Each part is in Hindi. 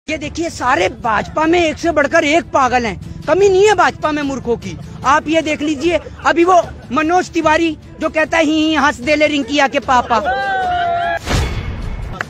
ये देखिए सारे भाजपा में एक से बढ़कर एक पागल हैं, कमी नहीं है भाजपा में मूर्खों की। आप ये देख लीजिए, अभी वो मनोज तिवारी जो कहता है ही हंस दे ले रिंकिया के पापा।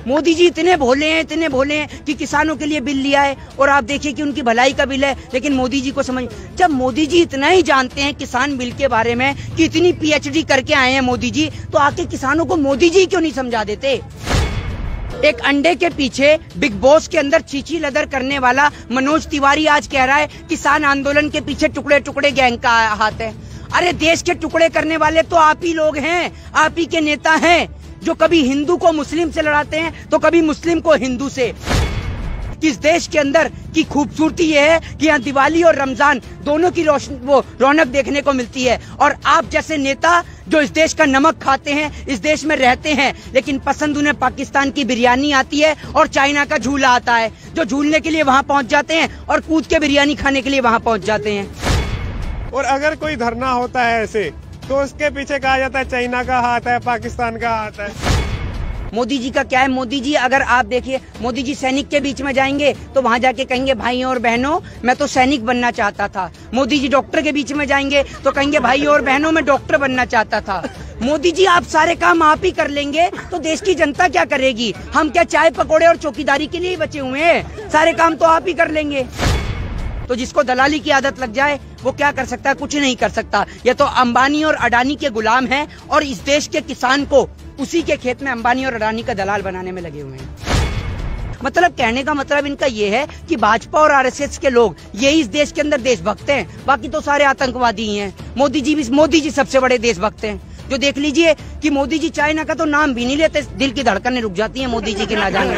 मोदी जी इतने भोले हैं कि किसानों के लिए बिल लिया है और आप देखिए कि उनकी भलाई का बिल है, लेकिन मोदी जी को समझ, जब मोदी जी इतना ही जानते हैं किसान बिल के बारे में कि इतनी पीएचडी करके आए हैं मोदी जी, तो आके किसानों को मोदी जी क्यों नहीं समझा देते। एक अंडे के पीछे बिग बॉस के अंदर चीची लदर करने वाला मनोज तिवारी आज कह रहा है किसान आंदोलन के पीछे टुकड़े टुकड़े गैंग का हाथ है। अरे देश के टुकड़े करने वाले तो आप ही लोग हैं, आप ही के नेता हैं, जो कभी हिंदू को मुस्लिम से लड़ाते हैं तो कभी मुस्लिम को हिंदू से। इस देश के अंदर की खूबसूरती ये है कि यहाँ दिवाली और रमजान दोनों की रौनक देखने को मिलती है, और आप जैसे नेता जो इस देश का नमक खाते हैं, इस देश में रहते हैं, लेकिन पसंद उन्हें पाकिस्तान की बिरयानी आती है और चाइना का झूला आता है, जो झूलने के लिए वहाँ पहुँच जाते हैं और कूद के बिरयानी खाने के लिए वहाँ पहुँच जाते हैं। और अगर कोई धरना होता है ऐसे, तो उसके पीछे कहा जाता है चाइना का हाथ है, पाकिस्तान का हाथ है। मोदी जी का क्या है, मोदी जी अगर आप देखिए, मोदी जी सैनिक के बीच में जाएंगे तो वहाँ जाके कहेंगे भाइयों और बहनों मैं तो सैनिक बनना चाहता था। मोदी जी डॉक्टर के बीच में जाएंगे तो कहेंगे भाइयों और बहनों मैं डॉक्टर बनना चाहता था। मोदी जी आप सारे काम आप ही कर लेंगे तो देश की जनता क्या करेगी। हम क्या चाय पकौड़े और चौकीदारी के लिए ही बचे हुए हैं, सारे काम तो आप ही कर लेंगे। तो जिसको दलाली की आदत लग जाए वो क्या कर सकता है, कुछ नहीं कर सकता। ये तो अंबानी और अडानी के गुलाम हैं और इस देश के किसान को उसी के खेत में अंबानी और अडानी का दलाल बनाने में लगे हुए हैं। मतलब कहने का मतलब इनका ये है कि भाजपा और आरएसएस के लोग यही इस देश के अंदर देशभक्त हैं, बाकी तो सारे आतंकवादी ही हैं। मोदी जी सबसे बड़े देशभक्त हैं। जो देख लीजिए कि मोदी जी चाइना का तो नाम भी नहीं लेते, दिल की धड़कनें रुक जाती हैं मोदी जी के ना जाने,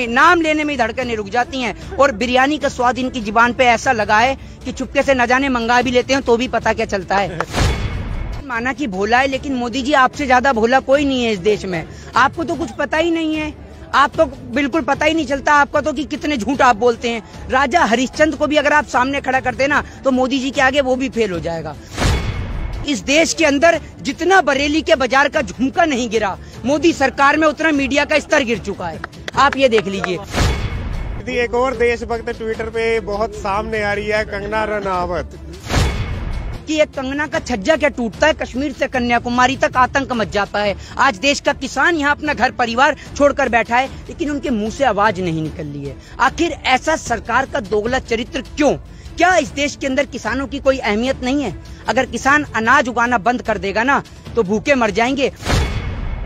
नाम लेने में धड़कनें रुक जाती हैं। और बिरयानी का स्वाद इनकी जुबान पे ऐसा लगा है कि चुपके से न जाने मंगा भी लेते हैं तो भी पता क्या चलता है। माना कि भोला है, लेकिन मोदी जी आपसे ज्यादा भोला कोई नहीं है इस देश में। आपको तो कुछ पता ही नहीं है, आप तो बिल्कुल पता ही नहीं चलता आपका तो कि कितने झूठ आप बोलते हैं। राजा हरिश्चंद्र को भी अगर आप सामने खड़ा करते ना तो मोदी जी के आगे वो भी फेल हो जाएगा। इस देश के अंदर जितना बरेली के बाजार का झुमका नहीं गिरा, मोदी सरकार में उतना मीडिया का स्तर गिर चुका है। आप ये देख लीजिए। एक और देशभक्त ट्विटर पे बहुत सामने आ रही है, कंगना रनावत कि एक कंगना का छज्जा क्या टूटता है, कश्मीर से कन्याकुमारी तक आतंक मच जाता है। आज देश का किसान यहाँ अपना घर परिवार छोड़कर बैठा है, लेकिन उनके मुंह से आवाज नहीं निकल रही है। आखिर ऐसा सरकार का दोगला चरित्र क्यों? क्या इस देश के अंदर किसानों की कोई अहमियत नहीं है? अगर किसान अनाज उगाना बंद कर देगा ना तो भूखे मर जाएंगे।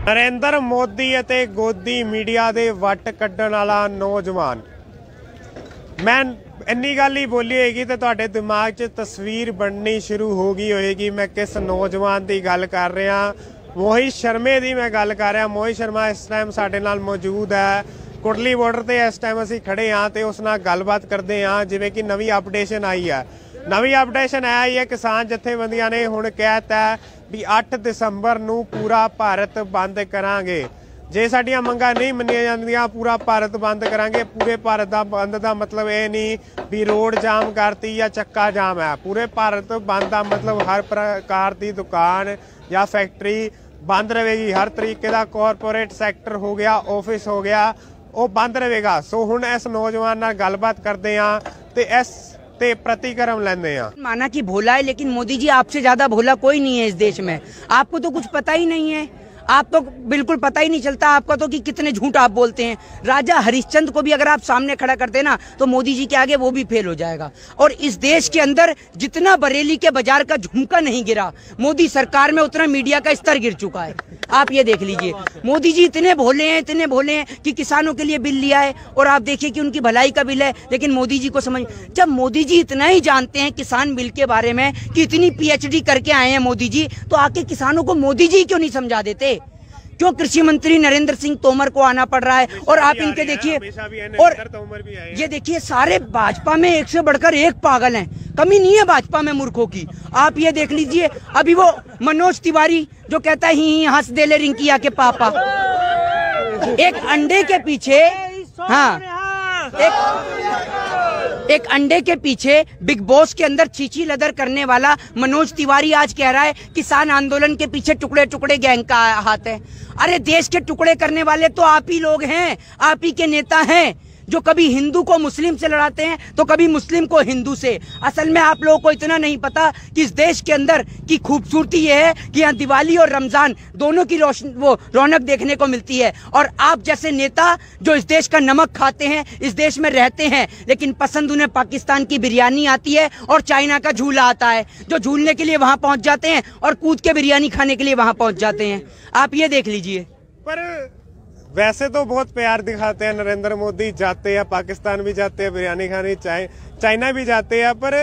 नरेंद्र मोदी ਅਤੇ ਗੋਦੀ ਮੀਡੀਆ ਦੇ ਵੱਟ ਕੱਢਣ ਵਾਲਾ ਨੌਜਵਾਨ, मैं ਇੰਨੀ ਗੱਲ ਹੀ ਬੋਲੀ ਹੋਏਗੀ ਤੇ ਤੁਹਾਡੇ ਦਿਮਾਗ 'ਚ ਤਸਵੀਰ ਬਣਨੀ ਸ਼ੁਰੂ ਹੋ ਗਈ ਹੋਏਗੀ ਮੈਂ ਕਿਸ ਨੌਜਵਾਨ ਦੀ ਗੱਲ ਕਰ ਰਿਹਾ। ਮੋਹਿਤ ਸ਼ਰਮੇ ਦੀ ਮੈਂ ਗੱਲ ਕਰ ਰਿਹਾ। ਮੋਹਿਤ ਸ਼ਰਮਾ ਇਸ ਟਾਈਮ ਸਾਡੇ ਨਾਲ ਮੌਜੂਦ ਹੈ ਕੋਟਲੀ ਬਾਰਡਰ ਤੇ। ਇਸ ਟਾਈਮ ਅਸੀਂ ਖੜੇ ਹਾਂ ਤੇ ਉਸ ਨਾਲ ਗੱਲਬਾਤ ਕਰਦੇ ਹਾਂ। ਜਿਵੇਂ ਕਿ ਨਵੀਂ ਅਪਡੇਸ਼ਨ ਆਈ ਹੈ, ਨਵੀਂ ਅਪਡੇਸ਼ਨ ਆਈ ਹੈ, ਕਿਸਾਨ ਜਥੇਬੰਦੀਆਂ ਨੇ ਹੁਣ ਕਹਿਤਾ ਵੀ 8 ਦਸੰਬਰ ਨੂੰ ਪੂਰਾ ਭਾਰਤ ਬੰਦ ਕਰਾਂਗੇ। ਜੇ ਸਾਡੀਆਂ ਮੰਗਾਂ ਨਹੀਂ ਮੰਨੀਆਂ ਜਾਂਦੀਆਂ ਪੂਰਾ ਭਾਰਤ ਬੰਦ ਕਰਾਂਗੇ। ਪੂਰੇ ਭਾਰਤ ਦਾ ਬੰਦ ਦਾ ਮਤਲਬ ਇਹ ਨਹੀਂ ਵੀ ਰੋਡ ਜਾਮ ਕਰਤੀ ਜਾਂ ਚੱਕਾ ਜਾਮ ਹੈ। ਪੂਰੇ ਭਾਰਤ ਬੰਦ ਦਾ ਮਤਲਬ ਹਰ ਪ੍ਰਕਾਰ ਦੀ ਦੁਕਾਨ ਜਾਂ ਫੈਕਟਰੀ ਬੰਦ ਰਹੇਗੀ। ਹਰ ਤਰੀਕੇ ਦਾ ਕਾਰਪੋਰੇਟ ਸੈਕਟਰ ਹੋ ਗਿਆ, ਆਫਿਸ ਹੋ ਗਿਆ, ਉਹ ਬੰਦ ਰਹੇਗਾ। ਸੋ ਹੁਣ ਇਸ ਨੌਜਵਾਨ ਨਾਲ ਗੱਲਬਾत ਕਰਦੇ ਹਾਂ ਤੇ ਇਸ प्रतिक्रम लेंदे हैं। माना कि भोला है, लेकिन मोदी जी आपसे ज्यादा भोला कोई नहीं है इस देश में। आपको तो कुछ पता ही नहीं है, आप तो बिल्कुल पता ही नहीं चलता आपका तो कि कितने झूठ आप बोलते हैं। राजा हरिश्चंद्र को भी अगर आप सामने खड़ा करते ना तो मोदी जी के आगे वो भी फेल हो जाएगा। और इस देश के अंदर जितना बरेली के बाजार का झुमका नहीं गिरा, मोदी सरकार में उतना मीडिया का स्तर गिर चुका है। आप ये देख लीजिए, मोदी जी इतने भोले हैं कि किसानों के लिए बिल लिया है और आप देखिए कि उनकी भलाई का बिल है, लेकिन मोदी जी को समझ, जब मोदी जी इतना ही जानते हैं किसान बिल के बारे में कि इतनी पीएचडी करके आए हैं मोदी जी, तो आके किसानों को मोदी जी क्यों नहीं समझा देते। क्यों कृषि मंत्री नरेंद्र सिंह तोमर को आना पड़ रहा है? और आप इनके देखिए, और ये देखिए सारे भाजपा में एक से बढ़कर एक पागल हैं, कमी नहीं है भाजपा में मूर्खों की। आप ये देख लीजिए, अभी वो मनोज तिवारी जो कहता है ही हंस दे ले रिंकिया के पापा। एक अंडे के पीछे, हाँ, एक अंडे के पीछे बिग बॉस के अंदर चीची लदर करने वाला मनोज तिवारी आज कह रहा है किसान आंदोलन के पीछे टुकड़े टुकड़े गैंग का हाथ है। अरे देश के टुकड़े करने वाले तो आप ही लोग हैं, आप ही के नेता हैं, जो कभी हिंदू को मुस्लिम से लड़ाते हैं तो कभी मुस्लिम को हिंदू से। असल में आप लोगों को इतना नहीं पता कि इस देश के अंदर की खूबसूरती यह है कि यहाँ दिवाली और रमजान दोनों की रौनक देखने को मिलती है। और आप जैसे नेता जो इस देश का नमक खाते हैं, इस देश में रहते हैं, लेकिन पसंद उन्हें पाकिस्तान की बिरयानी आती है और चाइना का झूला आता है, जो झूलने के लिए वहां पहुंच जाते हैं और कूद के बिरयानी खाने के लिए वहां पहुंच जाते हैं। आप ये देख लीजिए। पर वैसे तो बहुत प्यार दिखाते हैं नरेंद्र मोदी, जाते हैं पाकिस्तान भी जाते हैं बिरयानी खाने, चाइना भी जाते हैं, पर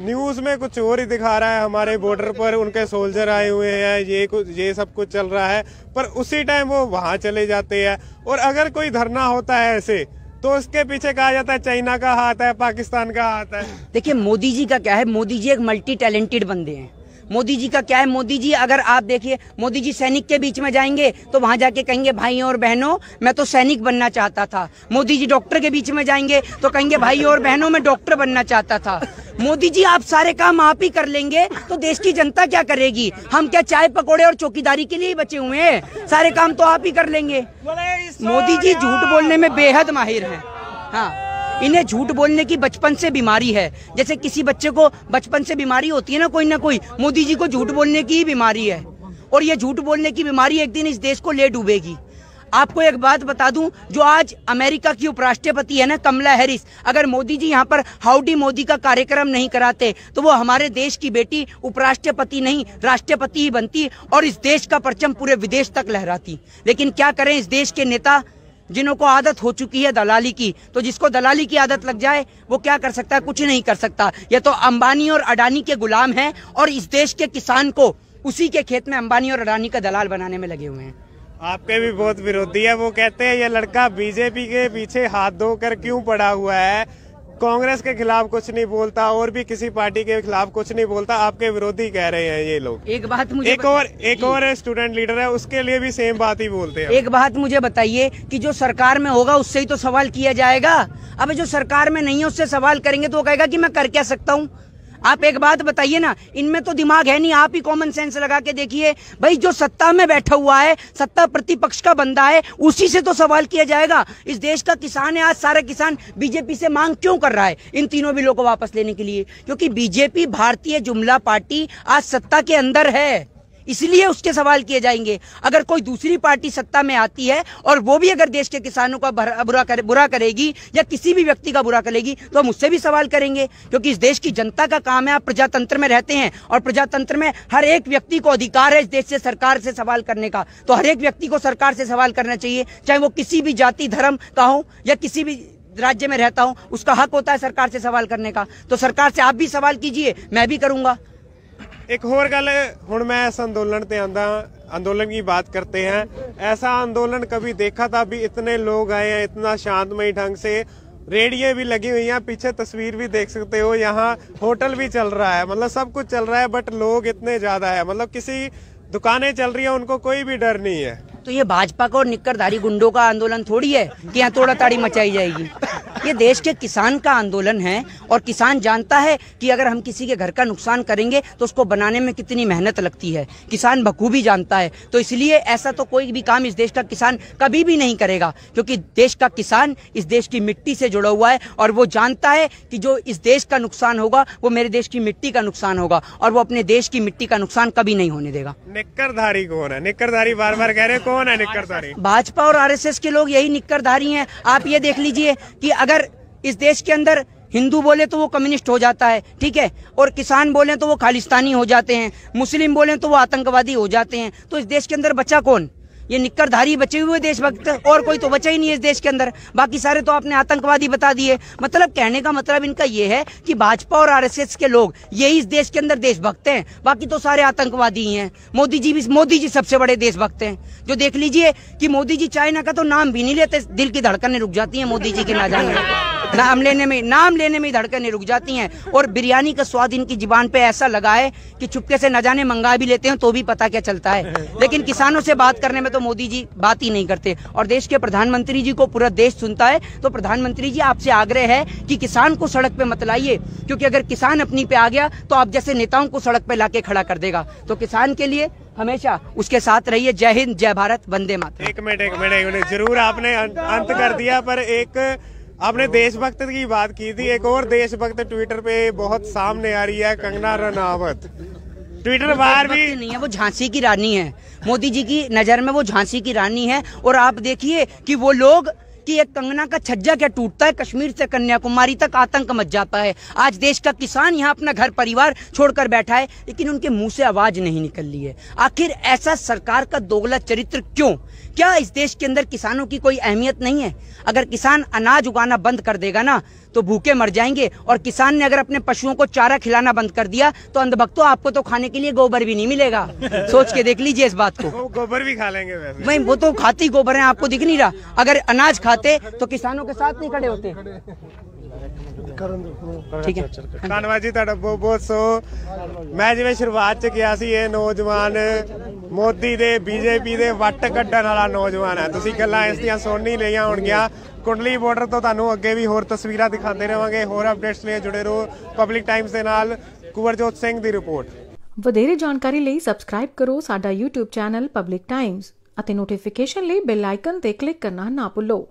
न्यूज में कुछ और ही दिखा रहा है। हमारे बॉर्डर पर उनके सोल्जर आए हुए हैं, ये सब कुछ चल रहा है, पर उसी टाइम वो वहां चले जाते हैं। और अगर कोई धरना होता है ऐसे तो उसके पीछे कहा जाता है चाइना का हाथ है, पाकिस्तान का हाथ है। देखिए मोदी जी का क्या है, मोदी जी एक मल्टी टैलेंटेड बंदे हैं। मोदी जी का क्या है, मोदी जी अगर आप देखिए, मोदी जी सैनिक के बीच में जाएंगे तो वहां जाके कहेंगे भाई और बहनों मैं तो सैनिक बनना चाहता था। मोदी जी डॉक्टर के बीच में जाएंगे तो कहेंगे भाई और बहनों मैं डॉक्टर बनना चाहता था। मोदी जी आप सारे काम आप ही कर लेंगे तो देश की जनता क्या करेगी? हम क्या चाय पकौड़े और चौकीदारी के लिए ही बचे हुए हैं? सारे काम तो आप ही कर लेंगे। मोदी जी झूठ बोलने में बेहद माहिर हैं। हाँ, इन्हें झूठ बोलने की बचपन से बीमारी है। जैसे किसी बच्चे को बचपन से बीमारी होती है ना कोई, मोदी जी को झूठ बोलने की ही बीमारी है। और ये झूठ बोलने की बीमारी एक दिन इस देश को ले डूबेगी। आपको एक बात बता दूं, जो आज अमेरिका की उपराष्ट्रपति है ना कमला हैरिस, अगर मोदी जी यहाँ पर हाउडी मोदी का कार्यक्रम नहीं कराते तो वो हमारे देश की बेटी उपराष्ट्रपति नहीं राष्ट्रपति ही बनती और इस देश का परचम पूरे विदेश तक लहराती। लेकिन क्या करें, इस देश के नेता जिन्हों को आदत हो चुकी है दलाली की, तो जिसको दलाली की आदत लग जाए वो क्या कर सकता है? कुछ नहीं कर सकता। ये तो अंबानी और अडानी के गुलाम हैं और इस देश के किसान को उसी के खेत में अंबानी और अडानी का दलाल बनाने में लगे हुए हैं। आपके भी बहुत विरोधी है, वो कहते हैं ये लड़का बीजेपी के पीछे हाथ धोकर क्यों पड़ा हुआ है, कांग्रेस के खिलाफ कुछ नहीं बोलता और भी किसी पार्टी के खिलाफ कुछ नहीं बोलता। आपके विरोधी कह रहे हैं ये लोग। एक बात मुझे एक और स्टूडेंट लीडर है, उसके लिए भी सेम बात ही बोलते हैं। एक बात मुझे बताइए कि जो सरकार में होगा उससे ही तो सवाल किया जाएगा। अब जो सरकार में नहीं है उससे सवाल करेंगे तो वो कहेगा कि मैं कर क्या सकता हूँ। आप एक बात बताइए ना, इनमें तो दिमाग है नहीं। आप ही कॉमन सेंस लगा के देखिए भाई, जो सत्ता में बैठा हुआ है, सत्ता प्रतिपक्ष का बंदा है, उसी से तो सवाल किया जाएगा। इस देश का किसान है, आज सारा किसान बीजेपी से मांग क्यों कर रहा है इन तीनों बिलों को वापस लेने के लिए? क्योंकि बीजेपी भारतीय जुमला पार्टी आज सत्ता के अंदर है, इसलिए उसके सवाल किए जाएंगे। अगर कोई दूसरी पार्टी सत्ता में आती है और वो भी अगर देश के किसानों का बुरा करेगी या किसी भी व्यक्ति का बुरा करेगी तो हम उससे भी सवाल करेंगे। क्योंकि इस देश की जनता का काम है, आप प्रजातंत्र में रहते हैं और प्रजातंत्र में हर एक व्यक्ति को अधिकार है इस देश से सरकार से सवाल करने का। तो हर एक व्यक्ति को सरकार से सवाल करना चाहिए, चाहे वो किसी भी जाति धर्म का हो या किसी भी राज्य में रहता हूं, उसका हक होता है सरकार से सवाल करने का। तो सरकार से आप भी सवाल कीजिए, मैं भी करूंगा। एक होर गल हुण मैं इस अंदोलन ते आंदा, अंदोलन की बात करते हैं। ऐसा आंदोलन कभी देखा था भी इतने लोग आए हैं इतना शांतमय ढंग से, रेडियो भी लगी हुई हैं, पीछे तस्वीर भी देख सकते हो, यहाँ होटल भी चल रहा है, मतलब सब कुछ चल रहा है, बट लोग इतने ज्यादा है, मतलब किसी दुकानें चल रही है उनको कोई भी डर नहीं है। तो ये भाजपा का और निक्करधारी गुंडों का आंदोलन थोड़ी है कि यहाँ तोड़ा ताड़ी मचाई जाएगी। ये देश के किसान का आंदोलन है और किसान जानता है कि अगर हम किसी के घर का नुकसान करेंगे तो उसको बनाने में कितनी मेहनत लगती है। किसान बखूबी जानता है, तो इसलिए ऐसा तो कोई भी काम इस देश का किसान कभी भी नहीं करेगा, क्योंकि देश का किसान इस देश की मिट्टी से जुड़ा हुआ है और वो जानता है कि जो इस देश का नुकसान होगा वो मेरे देश की मिट्टी का नुकसान होगा और वो अपने देश की मिट्टी का नुकसान कभी नहीं होने देगा। निक्करधारी कौन है? निक्करधारी बार बार कह रहे, कौन है निक्करधारी? भाजपा और आरएसएस के लोग यही निक्करधारी हैं। आप ये देख लीजिए कि अगर इस देश के अंदर हिंदू बोले तो वो कम्युनिस्ट हो जाता है, ठीक है, और किसान बोले तो वो खालिस्तानी हो जाते हैं, मुस्लिम बोले तो वो आतंकवादी हो जाते हैं। तो इस देश के अंदर बचा कौन? ये निक्करधारी बचे हुए देशभक्त, और कोई तो बचा ही नहीं है इस देश के अंदर। बाकी सारे तो आपने आतंकवादी बता दिए। मतलब कहने का मतलब इनका ये है कि भाजपा और आरएसएस के लोग यही इस देश के अंदर देशभक्त हैं, बाकी तो सारे आतंकवादी ही हैं। मोदी जी सबसे बड़े देशभक्त हैं। जो देख लीजिए कि मोदी जी चाइना का तो नाम भी नहीं लेते, दिल की धड़कनें रुक जाती हैं मोदी जी के नाम लेने में धड़कनें रुक जाती हैं। और बिरयानी का स्वाद इनकी जुबान पे ऐसा लगा है कि चुपके से न जाने मंगा भी लेते हैं तो भी पता क्या चलता है। लेकिन किसानों से बात करने में तो मोदी जी बात ही नहीं करते। और देश के प्रधानमंत्री जी को पूरा देश सुनता है। तो प्रधानमंत्री जी आपसे आग्रह है कि किसान को सड़क पे मत लाइए, क्योंकि अगर किसान अपनी पे आ गया तो आप जैसे नेताओं को सड़क पे लाके खड़ा कर देगा। तो किसान के लिए हमेशा उसके साथ रहिए। जय हिंद, जय भारत, वंदे मातरम। एक मिनट जरूर आपने अंत कर दिया, पर एक आपने देशभक्त की बात की थी, एक और देशभक्त ट्विटर पे बहुत सामने आ रही है, कंगना रनावत। ट्विटर बार भी नहीं है, वो झांसी की रानी है। मोदी जी की नजर में वो झांसी की रानी है। और आप देखिए कि वो लोग कि एक कंगना का छज्जा क्या टूटता है, कश्मीर से कन्याकुमारी तक आतंक मच जाता है। आज देश का किसान यहाँ अपना घर परिवार छोड़कर बैठा है, लेकिन उनके मुंह से आवाज नहीं निकल रही है। आखिर ऐसा सरकार का दोगला चरित्र क्यों? क्या इस देश के अंदर किसानों की कोई अहमियत नहीं है? अगर किसान अनाज उगाना बंद कर देगा ना तो भूखे मर जाएंगे। और किसान ने अगर अपने पशुओं को चारा खिलाना बंद कर दिया तो अंधभक्तों आपको तो खाने के लिए गोबर भी नहीं मिलेगा। सोच के देख लीजिए इस बात को। गोबर भी खा लेंगे वैसे। भाई वो तो खाती गोबर है, आपको दिख नहीं रहा? अगर अनाज खाते तो किसानों के साथ नहीं खड़े होते। ठीक है, धन्यवाद जी ਤੁਹਾਡਾ ਬਹੁਤ ਬਹੁਤ। ਸੋ ਮੈਂ ਜਿਵੇਂ ਸ਼ੁਰੂਆਤ ਚ ਕਿਹਾ ਸੀ, ਇਹ ਨੌਜਵਾਨ ਮੋਦੀ ਦੇ ਬੀਜੇਪੀ ਦੇ ਵੱਟ ਕੱਢਣ ਵਾਲਾ ਨੌਜਵਾਨ ਹੈ। ਤੁਸੀਂ ਗੱਲਾਂ ਇਸ ਦੀਆਂ ਸੁਣ ਹੀ ਲਈਆਂ ਹੋਣਗੀਆਂ। ਕੁੰਡਲੀ ਬਾਰਡਰ ਤੋਂ ਤੁਹਾਨੂੰ ਅੱਗੇ ਵੀ ਹੋਰ ਤਸਵੀਰਾਂ ਦਿਖਾਉਂਦੇ ਰਹਾਂਗੇ। ਹੋਰ ਅਪਡੇਟਸ ਲਈ ਜੁੜੇ ਰਹੋ ਪਬਲਿਕ ਟਾਈਮਸ ਦੇ ਨਾਲ। ਕੁਵਰਜੋਤ ਸਿੰਘ ਦੀ ਰਿਪੋर्ट। ਵਧੇਰੇ ਜਾਣਕਾਰੀ ਲਈ ਸਬਸਕ੍ਰਾਈਬ ਕਰੋ ਸਾਡਾ YouTube ਚੈਨਲ ਪਬਲਿਕ ਟਾਈਮਸ ਅਤੇ ਨੋਟੀਫਿਕੇਸ਼ਨ ਲਈ ਬੈਲ ਆਈਕਨ ਤੇ ਕਲਿੱਕ ਕਰਨਾ ਨਾ ਭੁੱਲੋ।